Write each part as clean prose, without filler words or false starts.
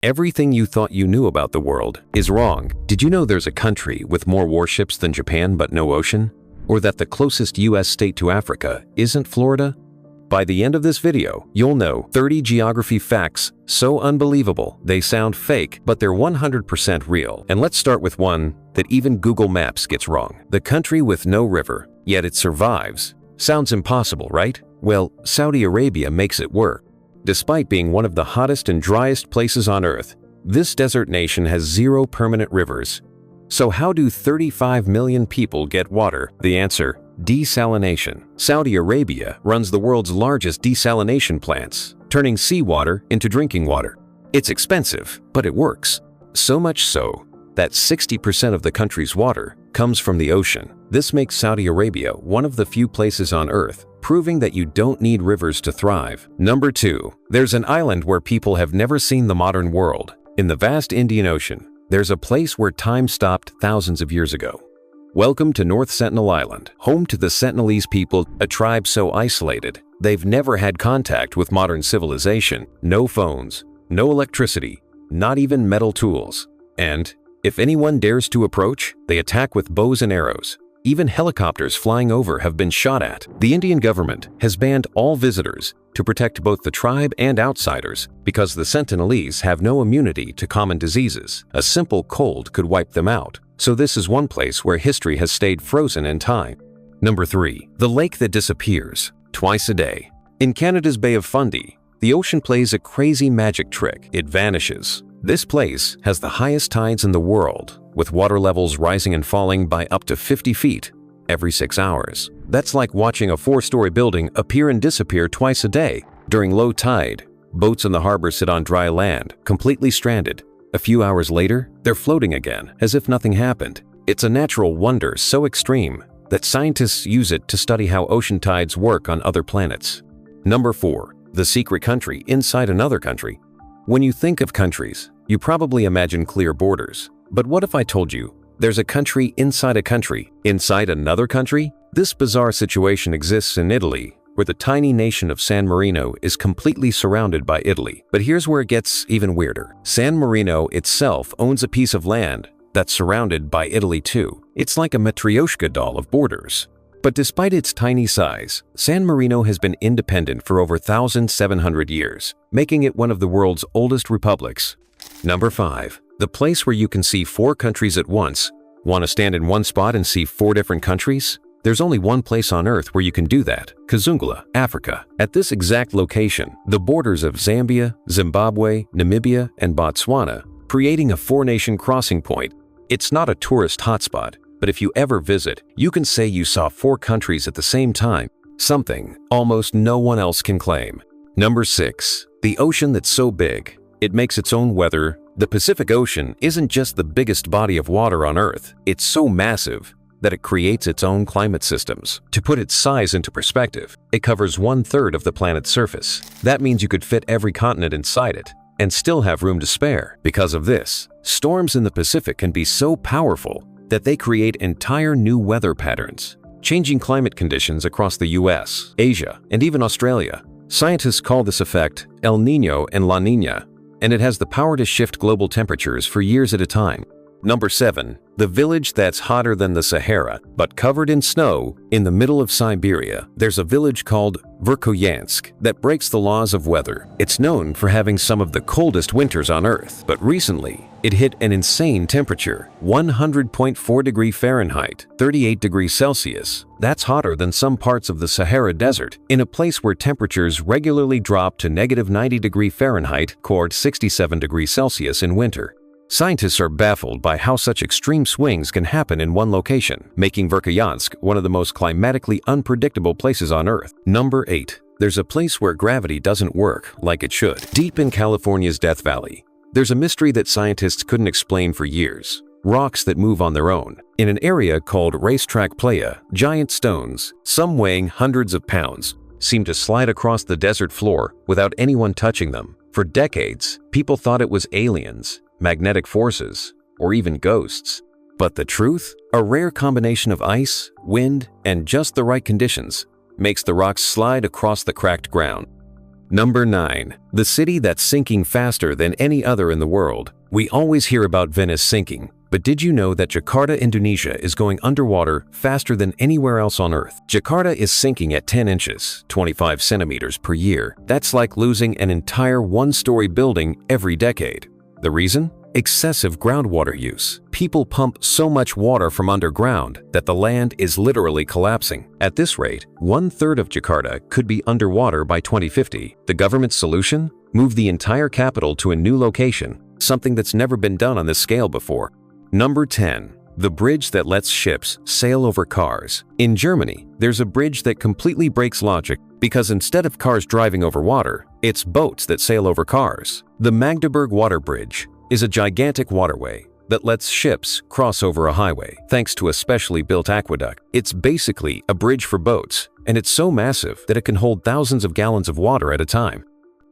Everything you thought you knew about the world is wrong. Did you know there's a country with more warships than Japan but no ocean? Or that the closest US state to Africa isn't Florida? By the end of this video, you'll know 30 geography facts so unbelievable they sound fake, but they're 100% real. And let's start with one that even Google Maps gets wrong. The country with no river, yet it survives. Sounds impossible, right? Well, Saudi Arabia makes it work. Despite being one of the hottest and driest places on Earth, this desert nation has 0 permanent rivers. So how do 35 million people get water? The answer: desalination. Saudi Arabia runs the world's largest desalination plants, turning seawater into drinking water. It's expensive, but it works. So much so that 60% of the country's water comes from the ocean. This makes Saudi Arabia one of the few places on Earth proving that you don't need rivers to thrive. Number 2. There's an island where people have never seen the modern world. In the vast Indian Ocean, there's a place where time stopped thousands of years ago. Welcome to North Sentinel Island, home to the Sentinelese people, a tribe so isolated they've never had contact with modern civilization. No phones, no electricity, not even metal tools. And if anyone dares to approach, they attack with bows and arrows. Even helicopters flying over have been shot at. The Indian government has banned all visitors to protect both the tribe and outsiders because the Sentinelese have no immunity to common diseases. A simple cold could wipe them out. So this is one place where history has stayed frozen in time. Number 3. The lake that disappears twice a day. In Canada's Bay of Fundy, the ocean plays a crazy magic trick. It vanishes. This place has the highest tides in the world, with water levels rising and falling by up to 50 feet every 6 hours. That's like watching a 4-story building appear and disappear twice a day. During low tide, boats in the harbor sit on dry land, completely stranded. A few hours later, they're floating again, as if nothing happened. It's a natural wonder so extreme that scientists use it to study how ocean tides work on other planets. Number 4. The secret country inside another country. When you think of countries, you probably imagine clear borders. But what if I told you there's a country inside another country? This bizarre situation exists in Italy, where the tiny nation of San Marino is completely surrounded by Italy. But here's where it gets even weirder. San Marino itself owns a piece of land that's surrounded by Italy too. It's like a Matryoshka doll of borders. But despite its tiny size, San Marino has been independent for over 1,700 years, making it one of the world's oldest republics. Number 5. The place where you can see 4 countries at once. Want to stand in one spot and see 4 different countries? There's only one place on Earth where you can do that: Kazungula, Africa. At this exact location, the borders of Zambia, Zimbabwe, Namibia, and Botswana, creating a 4-nation crossing point. It's not a tourist hotspot, but if you ever visit, you can say you saw 4 countries at the same time, something almost no one else can claim. Number 6. The ocean that's so big, it makes its own weather. The Pacific Ocean isn't just the biggest body of water on Earth. It's so massive that it creates its own climate systems. To put its size into perspective, it covers 1/3 of the planet's surface. That means you could fit every continent inside it and still have room to spare. Because of this, storms in the Pacific can be so powerful that they create entire new weather patterns, changing climate conditions across the US, Asia, and even Australia. Scientists call this effect El Niño and La Niña, and it has the power to shift global temperatures for years at a time. Number 7. The village that's hotter than the Sahara, but covered in snow. In the middle of Siberia, there's a village called Verkhoyansk that breaks the laws of weather. It's known for having some of the coldest winters on Earth, but recently, it hit an insane temperature, 100.4 degrees Fahrenheit, 38 degrees Celsius. That's hotter than some parts of the Sahara Desert, in a place where temperatures regularly drop to -90 degrees Fahrenheit, 67 degrees Celsius in winter. Scientists are baffled by how such extreme swings can happen in one location, making Verkhoyansk one of the most climatically unpredictable places on Earth. Number 8. There's a place where gravity doesn't work like it should. Deep in California's Death Valley, there's a mystery that scientists couldn't explain for years. Rocks that move on their own. In an area called Racetrack Playa, giant stones, some weighing hundreds of pounds, seem to slide across the desert floor without anyone touching them. For decades, people thought it was aliens, magnetic forces, or even ghosts. But the truth? A rare combination of ice, wind, and just the right conditions makes the rocks slide across the cracked ground. Number 9. The city that's sinking faster than any other in the world. We always hear about Venice sinking, but did you know that Jakarta, Indonesia is going underwater faster than anywhere else on Earth? Jakarta is sinking at 10 inches, 25 centimeters per year. That's like losing an entire one-story building every decade. The reason? Excessive groundwater use. People pump so much water from underground that the land is literally collapsing. At this rate, 1/3 of Jakarta could be underwater by 2050. The government's solution? Move the entire capital to a new location, something that's never been done on this scale before. Number 10. The bridge that lets ships sail over cars. In Germany, there's a bridge that completely breaks logic because instead of cars driving over water, it's boats that sail over cars. The Magdeburg Water Bridge is a gigantic waterway that lets ships cross over a highway thanks to a specially built aqueduct. It's basically a bridge for boats, and it's so massive that it can hold thousands of gallons of water at a time.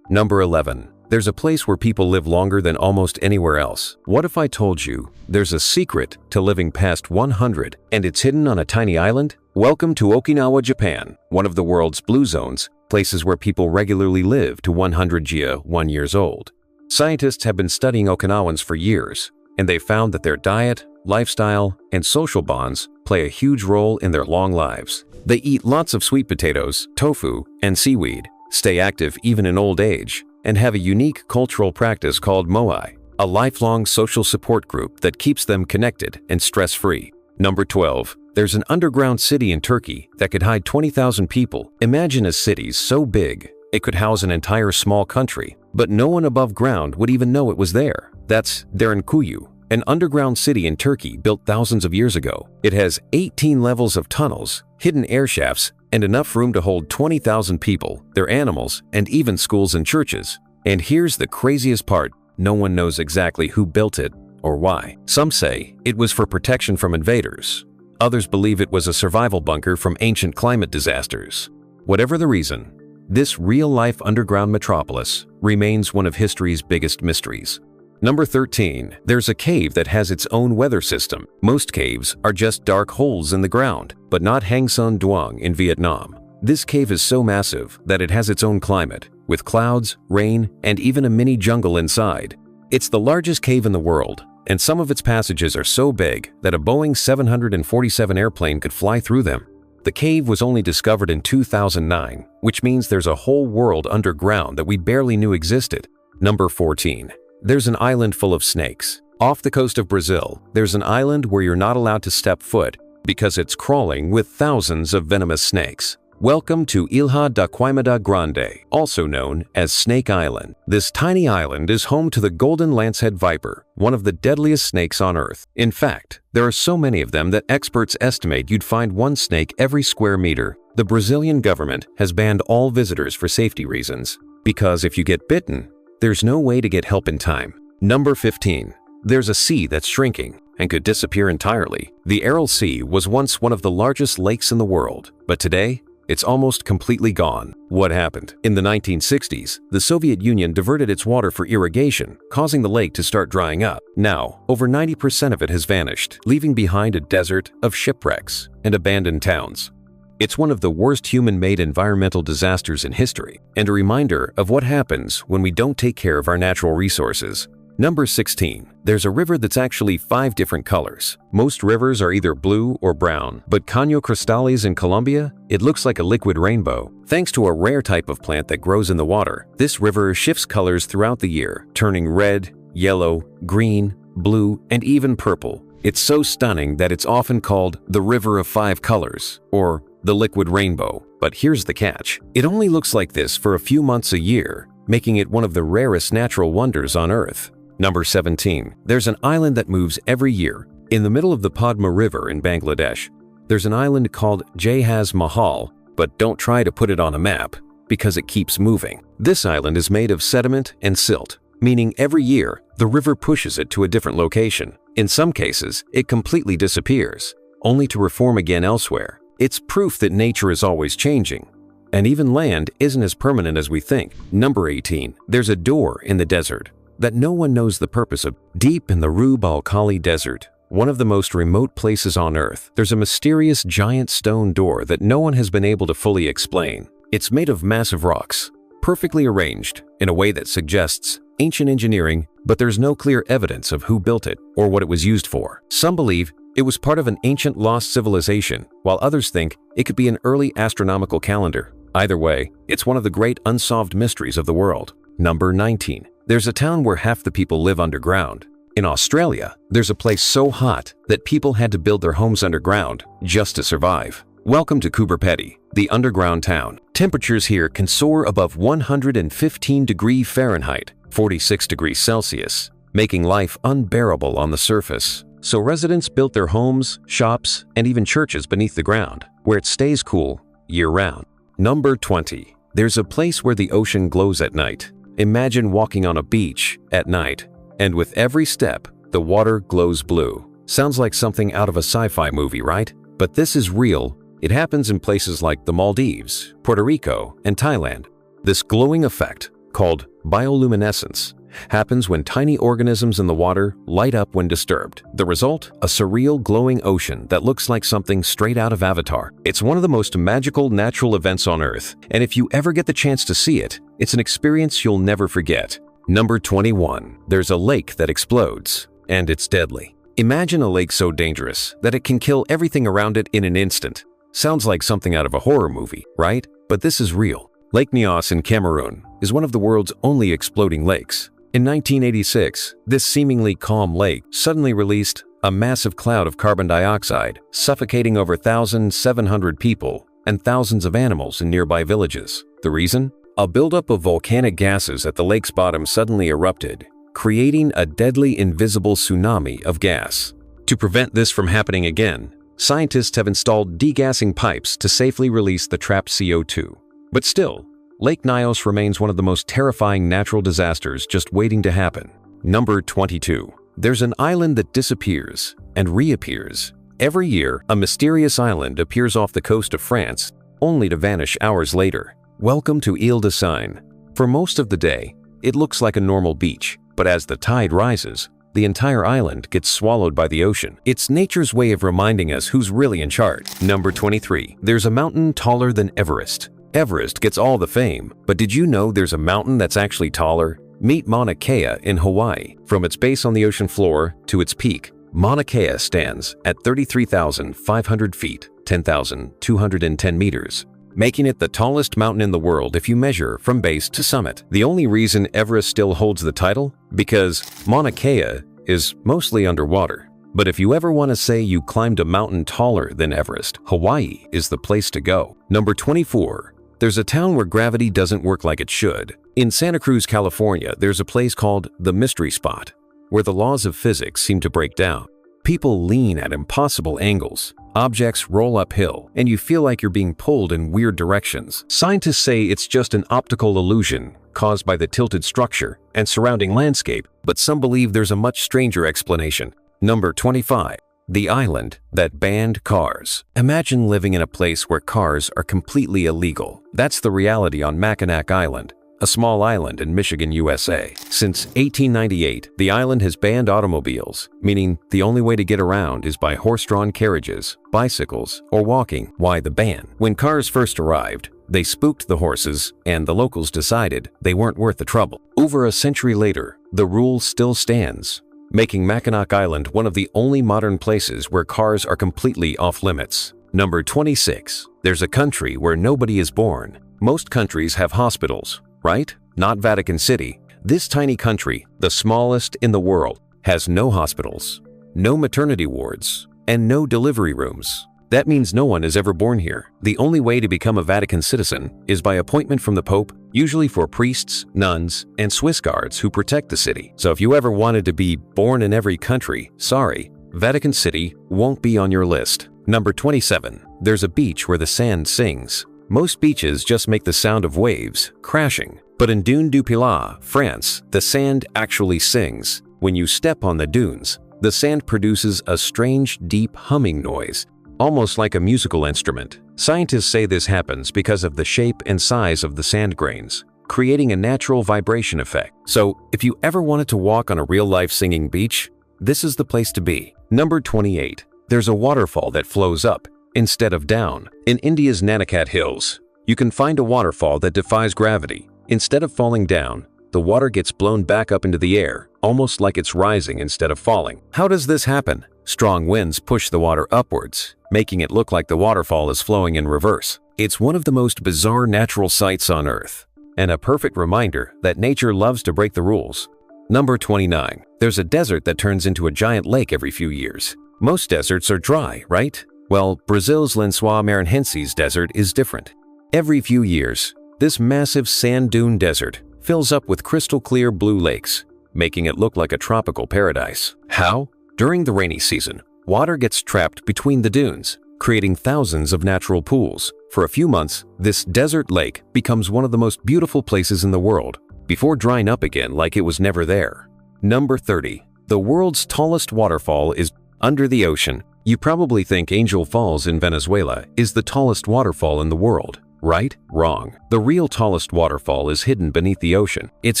Number 11. There's a place where people live longer than almost anywhere else. What if I told you there's a secret to living past 100 and it's hidden on a tiny island? Welcome to Okinawa, Japan, one of the world's blue zones, places where people regularly live to 100 years old. Scientists have been studying Okinawans for years, and they found that their diet, lifestyle, and social bonds play a huge role in their long lives. They eat lots of sweet potatoes, tofu, and seaweed, stay active even in old age, and have a unique cultural practice called moai, a lifelong social support group that keeps them connected and stress-free. Number 12. There's an underground city in Turkey that could hide 20,000 people. Imagine a city so big it could house an entire small country, but no one above ground would even know it was there. That's Derinkuyu, an underground city in Turkey built thousands of years ago. It has 18 levels of tunnels, hidden air shafts, and enough room to hold 20,000 people, their animals, and even schools and churches. And here's the craziest part. No one knows exactly who built it or why. Some say it was for protection from invaders. Others believe it was a survival bunker from ancient climate disasters. Whatever the reason, this real-life underground metropolis remains one of history's biggest mysteries. Number 13. There's a cave that has its own weather system. Most caves are just dark holes in the ground, but not Hang Son Doong in Vietnam. This cave is so massive that it has its own climate, with clouds, rain, and even a mini jungle inside. It's the largest cave in the world, and some of its passages are so big that a Boeing 747 airplane could fly through them. The cave was only discovered in 2009, which means there's a whole world underground that we barely knew existed. Number 14. There's an island full of snakes. Off the coast of Brazil, there's an island where you're not allowed to step foot because it's crawling with thousands of venomous snakes. Welcome to Ilha da Queimada Grande, also known as Snake Island. This tiny island is home to the golden lancehead viper, one of the deadliest snakes on Earth. In fact, there are so many of them that experts estimate you'd find one snake every square meter. The Brazilian government has banned all visitors for safety reasons, because if you get bitten, there's no way to get help in time. Number 15. There's a sea that's shrinking and could disappear entirely. The Aral Sea was once one of the largest lakes in the world, but today, it's almost completely gone. What happened? In the 1960s, the Soviet Union diverted its water for irrigation, causing the lake to start drying up. Now, over 90% of it has vanished, leaving behind a desert of shipwrecks and abandoned towns. It's one of the worst human-made environmental disasters in history, and a reminder of what happens when we don't take care of our natural resources. Number 16. There's a river that's actually 5 different colors. Most rivers are either blue or brown, but Caño Cristales in Colombia, it looks like a liquid rainbow. Thanks to a rare type of plant that grows in the water, this river shifts colors throughout the year, turning red, yellow, green, blue, and even purple. It's so stunning that it's often called the River of 5 Colors, or the liquid rainbow. But here's the catch. It only looks like this for a few months a year, making it one of the rarest natural wonders on Earth. Number 17. There's an island that moves every year. In the middle of the Padma River in Bangladesh, there's an island called Jahaz Mahal, but don't try to put it on a map because it keeps moving. This island is made of sediment and silt, meaning every year the river pushes it to a different location. In some cases, it completely disappears, only to reform again elsewhere. It's proof that nature is always changing, and even land isn't as permanent as we think. Number 18. There's a door in the desert that no one knows the purpose of. Deep in the Rub al-Khali Desert, one of the most remote places on Earth, there's a mysterious giant stone door that no one has been able to fully explain. It's made of massive rocks, perfectly arranged in a way that suggests ancient engineering, but there's no clear evidence of who built it or what it was used for. Some believe it was part of an ancient lost civilization, while others think it could be an early astronomical calendar. Either way, it's one of the great unsolved mysteries of the world. Number 19. There's a town where half the people live underground. In Australia, there's a place so hot that people had to build their homes underground just to survive. Welcome to Coober Pedy, the underground town. Temperatures here can soar above 115 degrees Fahrenheit, 46 degrees Celsius, making life unbearable on the surface. So residents built their homes, shops, and even churches beneath the ground, where it stays cool year-round. Number 20. There's a place where the ocean glows at night. Imagine walking on a beach at night, and with every step, the water glows blue. Sounds like something out of a sci-fi movie, right? But this is real. It happens in places like the Maldives, Puerto Rico, and Thailand. This glowing effect, called bioluminescence, happens when tiny organisms in the water light up when disturbed. The result? A surreal glowing ocean that looks like something straight out of Avatar. It's one of the most magical natural events on Earth, and if you ever get the chance to see it, it's an experience you'll never forget. Number 21. There's a lake that explodes, and it's deadly. Imagine a lake so dangerous that it can kill everything around it in an instant. Sounds like something out of a horror movie, right? But this is real. Lake Nyos in Cameroon is one of the world's only exploding lakes. In 1986, this seemingly calm lake suddenly released a massive cloud of carbon dioxide, suffocating over 1,700 people and thousands of animals in nearby villages. The reason? A buildup of volcanic gases at the lake's bottom suddenly erupted, creating a deadly invisible tsunami of gas. To prevent this from happening again, scientists have installed degassing pipes to safely release the trapped CO2. But still, Lake Nyos remains one of the most terrifying natural disasters just waiting to happen. Number 22. There's an island that disappears and reappears. Every year, a mysterious island appears off the coast of France, only to vanish hours later. Welcome to Ile de Seine. For most of the day, it looks like a normal beach, but as the tide rises, the entire island gets swallowed by the ocean. It's nature's way of reminding us who's really in charge. Number 23. There's a mountain taller than Everest. Everest gets all the fame, but did you know there's a mountain that's actually taller? Meet Mauna Kea in Hawaii. From its base on the ocean floor to its peak, Mauna Kea stands at 33,500 feet, 10,210 meters, making it the tallest mountain in the world if you measure from base to summit. The only reason Everest still holds the title? Because Mauna Kea is mostly underwater. But if you ever want to say you climbed a mountain taller than Everest, Hawaii is the place to go. Number 24. There's a town where gravity doesn't work like it should. In Santa Cruz, California, there's a place called the Mystery Spot, where the laws of physics seem to break down. People lean at impossible angles, objects roll uphill, and you feel like you're being pulled in weird directions. Scientists say it's just an optical illusion caused by the tilted structure and surrounding landscape, but some believe there's a much stranger explanation. Number 25. The island that banned cars. Imagine living in a place where cars are completely illegal. That's the reality on Mackinac Island, a small island in Michigan, USA. Since 1898, the island has banned automobiles, meaning the only way to get around is by horse-drawn carriages, bicycles, or walking. Why the ban? When cars first arrived, they spooked the horses, and the locals decided they weren't worth the trouble. Over a century later, the rule still stands, making Mackinac Island one of the only modern places where cars are completely off-limits. Number 26. There's a country where nobody is born. Most countries have hospitals, right? Not Vatican City. This tiny country, the smallest in the world, has no hospitals, no maternity wards, and no delivery rooms. That means no one is ever born here. The only way to become a Vatican citizen is by appointment from the Pope, usually for priests, nuns, and Swiss guards who protect the city. So if you ever wanted to be born in every country, sorry, Vatican City won't be on your list. Number 27. There's a beach where the sand sings. Most beaches just make the sound of waves crashing, but in Dune du Pilat, France, the sand actually sings. When you step on the dunes, the sand produces a strange, deep humming noise, almost like a musical instrument. Scientists say this happens because of the shape and size of the sand grains, creating a natural vibration effect. So, if you ever wanted to walk on a real-life singing beach, this is the place to be. Number 28. There's a waterfall that flows up instead of down. In India's Nanikat Hills, you can find a waterfall that defies gravity. Instead of falling down, the water gets blown back up into the air, almost like it's rising instead of falling. How does this happen? Strong winds push the water upwards, making it look like the waterfall is flowing in reverse. It's one of the most bizarre natural sights on Earth, and a perfect reminder that nature loves to break the rules. Number 29. There's a desert that turns into a giant lake every few years. Most deserts are dry, right? Well, Brazil's Lençóis Maranhenses desert is different. Every few years, this massive sand dune desert fills up with crystal clear blue lakes, making it look like a tropical paradise. How? During the rainy season, water gets trapped between the dunes, creating thousands of natural pools. For a few months, this desert lake becomes one of the most beautiful places in the world, before drying up again like it was never there. Number 30. The world's tallest waterfall is under the ocean. You probably think Angel Falls in Venezuela is the tallest waterfall in the world. Right? Wrong. The real tallest waterfall is hidden beneath the ocean. It's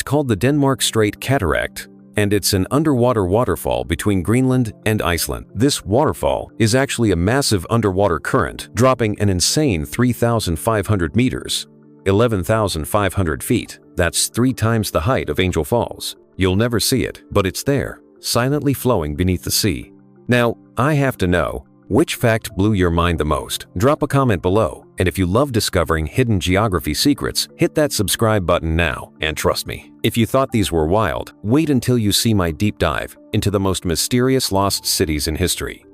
called the Denmark Strait Cataract, and it's an underwater waterfall between Greenland and Iceland. This waterfall is actually a massive underwater current, dropping an insane 3,500 meters, 11,500 feet. That's 3 times the height of Angel Falls. You'll never see it, but it's there, silently flowing beneath the sea. Now, I have to know, which fact blew your mind the most? Drop a comment below, and if you love discovering hidden geography secrets, hit that subscribe button now, and trust me, if you thought these were wild, wait until you see my deep dive into the most mysterious lost cities in history.